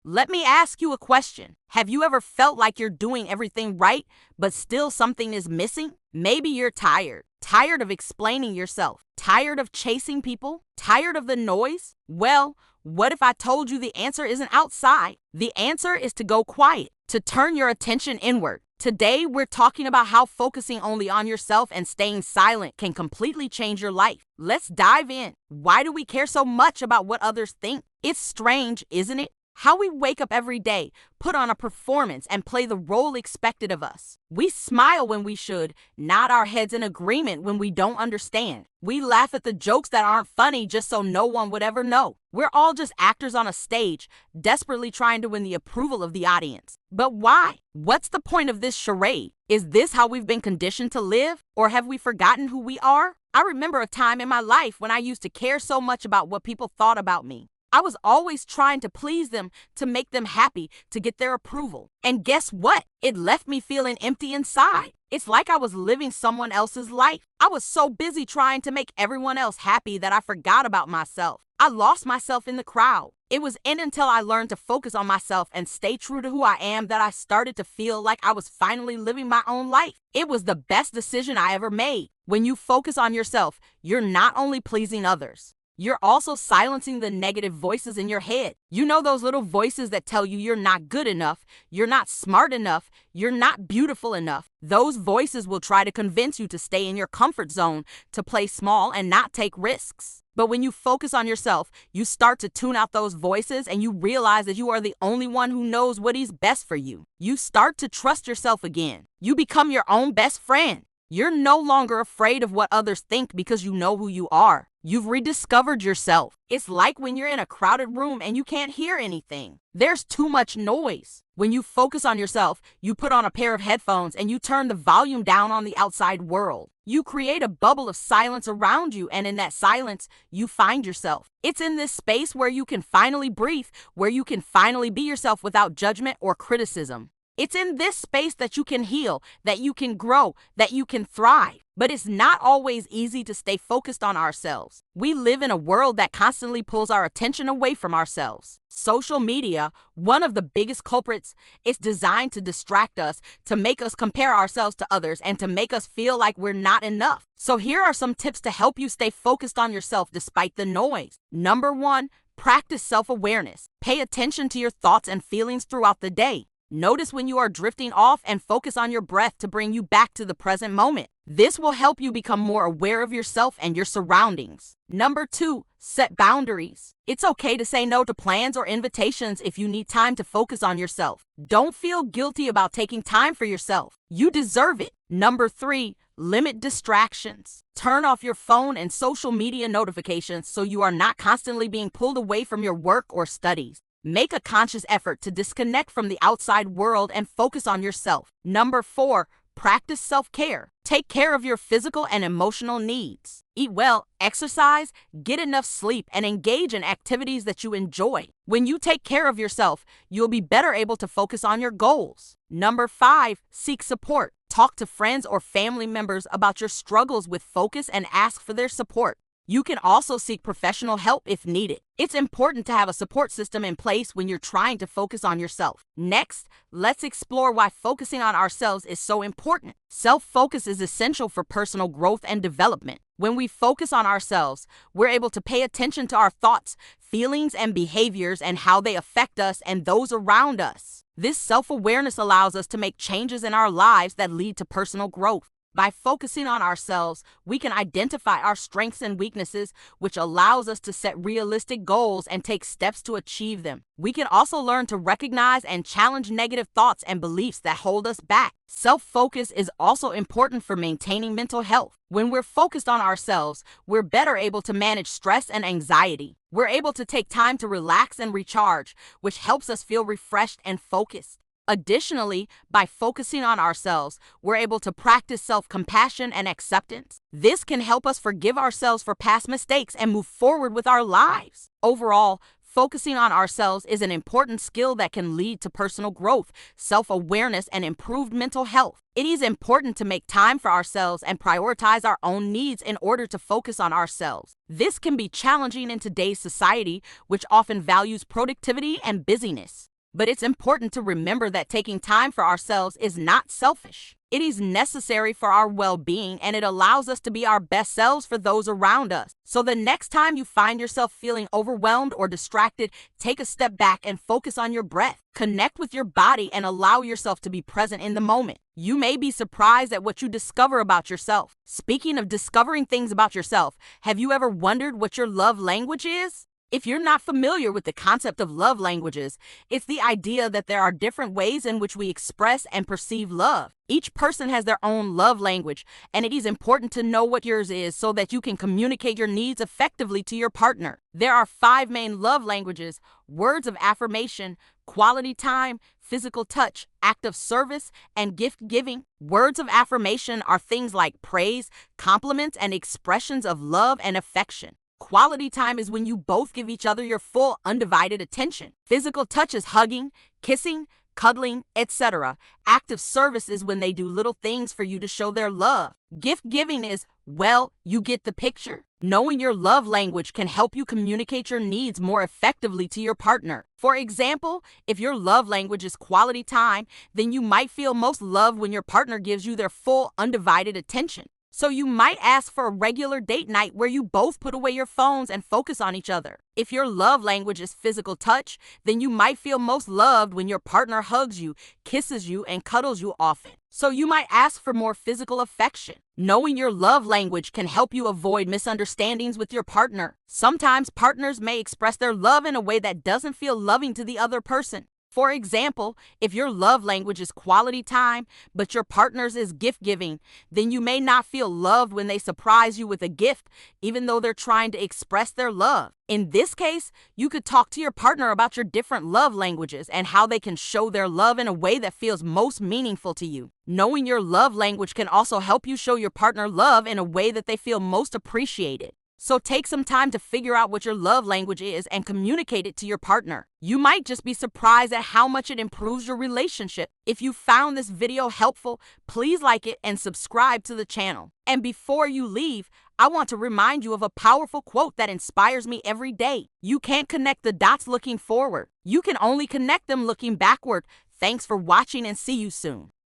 Let me ask you a question. Have you ever felt like you're doing everything right, but still something is missing? Maybe you're tired. Tired of explaining yourself. Tired of chasing people? Tired of the noise? Well, what if I told you the answer isn't outside? The answer is to go quiet, to turn your attention inward. Today, we're talking about how focusing only on yourself and staying silent can completely change your life. Let's dive in. Why do we care so much about what others think? It's strange, isn't it? How we wake up every day, put on a performance, and play the role expected of us. We smile when we should, nod our heads in agreement when we don't understand. We laugh at the jokes that aren't funny just so no one would ever know. We're all just actors on a stage, desperately trying to win the approval of the audience. But why? What's the point of this charade? Is this how we've been conditioned to live? Or have we forgotten who we are? I remember a time in my life when I used to care so much about what people thought about me. I was always trying to please them, to make them happy, to get their approval. And guess what? It left me feeling empty inside. It's like I was living someone else's life. I was so busy trying to make everyone else happy that I forgot about myself. I lost myself in the crowd. It was until I learned to focus on myself and stay true to who I am that I started to feel like I was finally living my own life. It was the best decision I ever made. When you focus on yourself, you're not only pleasing others, you're also silencing the negative voices in your head. You know those little voices that tell you you're not good enough, you're not smart enough, you're not beautiful enough. Those voices will try to convince you to stay in your comfort zone, to play small and not take risks. But when you focus on yourself, you start to tune out those voices and you realize that you are the only one who knows what is best for you. You start to trust yourself again. You become your own best friend. You're no longer afraid of what others think because you know who you are. You've rediscovered yourself. It's like when you're in a crowded room and you can't hear anything. There's too much noise. When you focus on yourself, you put on a pair of headphones and you turn the volume down on the outside world. You create a bubble of silence around you, and in that silence, you find yourself. It's in this space where you can finally breathe, where you can finally be yourself without judgment or criticism. It's in this space that you can heal, that you can grow, that you can thrive. But it's not always easy to stay focused on ourselves. We live in a world that constantly pulls our attention away from ourselves. Social media, one of the biggest culprits, is designed to distract us, to make us compare ourselves to others, and to make us feel like we're not enough. So here are some tips to help you stay focused on yourself despite the noise. Number 1, practice self-awareness. Pay attention to your thoughts and feelings throughout the day. Notice when you are drifting off and focus on your breath to bring you back to the present moment. This will help you become more aware of yourself and your surroundings. Number 2, set boundaries. It's okay to say no to plans or invitations if you need time to focus on yourself. Don't feel guilty about taking time for yourself. You deserve it. Number 3, limit distractions. Turn off your phone and social media notifications so you are not constantly being pulled away from your work or studies. Make a conscious effort to disconnect from the outside world and focus on yourself. Number 4, practice self-care. Take care of your physical and emotional needs. Eat well, exercise, get enough sleep, and engage in activities that you enjoy. When you take care of yourself, you'll be better able to focus on your goals. Number 5, seek support. Talk to friends or family members about your struggles with focus and ask for their support. You can also seek professional help if needed. It's important to have a support system in place when you're trying to focus on yourself. Next, let's explore why focusing on ourselves is so important. Self-focus is essential for personal growth and development. When we focus on ourselves, we're able to pay attention to our thoughts, feelings, and behaviors and how they affect us and those around us. This self-awareness allows us to make changes in our lives that lead to personal growth. By focusing on ourselves, we can identify our strengths and weaknesses, which allows us to set realistic goals and take steps to achieve them. We can also learn to recognize and challenge negative thoughts and beliefs that hold us back. Self-focus is also important for maintaining mental health. When we're focused on ourselves, we're better able to manage stress and anxiety. We're able to take time to relax and recharge, which helps us feel refreshed and focused. Additionally, by focusing on ourselves, we're able to practice self-compassion and acceptance. This can help us forgive ourselves for past mistakes and move forward with our lives. Overall, focusing on ourselves is an important skill that can lead to personal growth, self-awareness, and improved mental health. It is important to make time for ourselves and prioritize our own needs in order to focus on ourselves. This can be challenging in today's society, which often values productivity and busyness. But it's important to remember that taking time for ourselves is not selfish. It is necessary for our well-being, and it allows us to be our best selves for those around us. So the next time you find yourself feeling overwhelmed or distracted, take a step back and focus on your breath. Connect with your body and allow yourself to be present in the moment. You may be surprised at what you discover about yourself. Speaking of discovering things about yourself, have you ever wondered what your love language is? If you're not familiar with the concept of love languages, it's the idea that there are different ways in which we express and perceive love. Each person has their own love language, and it is important to know what yours is so that you can communicate your needs effectively to your partner. There are 5 main love languages: words of affirmation, quality time, physical touch, act of service, and gift giving. Words of affirmation are things like praise, compliments, and expressions of love and affection. Quality time is when you both give each other your full, undivided attention. Physical touch is hugging, kissing, cuddling, etc. Act of service is when they do little things for you to show their love. Gift giving is, well, you get the picture. Knowing your love language can help you communicate your needs more effectively to your partner. For example, if your love language is quality time, then you might feel most loved when your partner gives you their full, undivided attention. So you might ask for a regular date night where you both put away your phones and focus on each other. If your love language is physical touch, then you might feel most loved when your partner hugs you, kisses you, and cuddles you often. So you might ask for more physical affection. Knowing your love language can help you avoid misunderstandings with your partner. Sometimes partners may express their love in a way that doesn't feel loving to the other person. For example, if your love language is quality time, but your partner's is gift giving, then you may not feel loved when they surprise you with a gift, even though they're trying to express their love. In this case, you could talk to your partner about your different love languages and how they can show their love in a way that feels most meaningful to you. Knowing your love language can also help you show your partner love in a way that they feel most appreciated. So take some time to figure out what your love language is and communicate it to your partner. You might just be surprised at how much it improves your relationship. If you found this video helpful, please like it and subscribe to the channel. And before you leave, I want to remind you of a powerful quote that inspires me every day. You can't connect the dots looking forward. You can only connect them looking backward. Thanks for watching and see you soon.